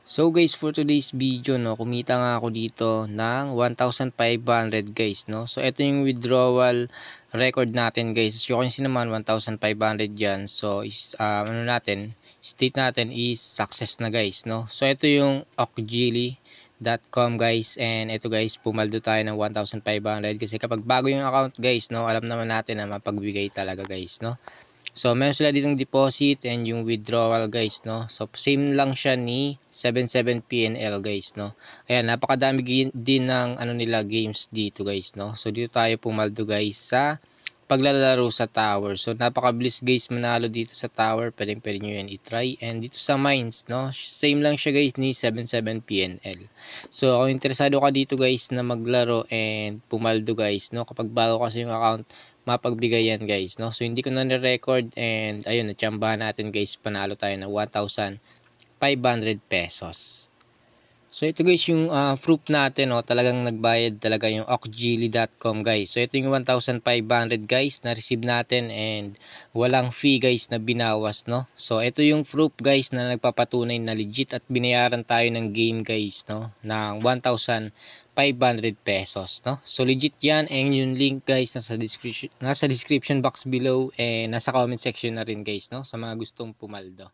So guys, for today's video, no, kumita nga ako dito ng 1,500 guys, no. So ito yung withdrawal record natin guys. As you can see naman 1,500 yan. So ano natin, state natin is success na guys, no. So ito yung okjili.com guys, and ito guys, pumaldo tayo ng 1,500 kasi kapag bago yung account guys, no, alam naman natin na mapagbigay talaga guys, no. So, meron sila ditong deposit and yung withdrawal guys, no. So, same lang siya ni 77PNL guys, no. Ayan, napakadami din ng ano nila games dito guys, no. So, dito tayo pumaldo guys sa paglalaro sa tower. So, napakabilis guys manalo dito sa tower. Pwede nyo yan i-try. And dito sa mines, no, same lang siya guys ni 77PNL. So, kung interesado ka dito guys na maglaro and pumaldo guys, no, kapag bago kasi yung account, mapagbigay yan guys, no. So hindi ko na ni-record and ayun, natsambahan natin guys, panalo tayo ng 1,500 pesos. So ito guys yung proof natin, no, talagang nagbayad talaga yung okjili.com guys. So ito yung 1,500 guys na receive natin and walang fee guys na binawas, no. So ito yung proof guys na nagpapatunay na legit at binayaran tayo ng game guys, no, ng 1,500 pesos, no. So legit yan, and yung link guys nasa description box below, and nasa comment section na rin guys, no, sa mga gustong pumaldo.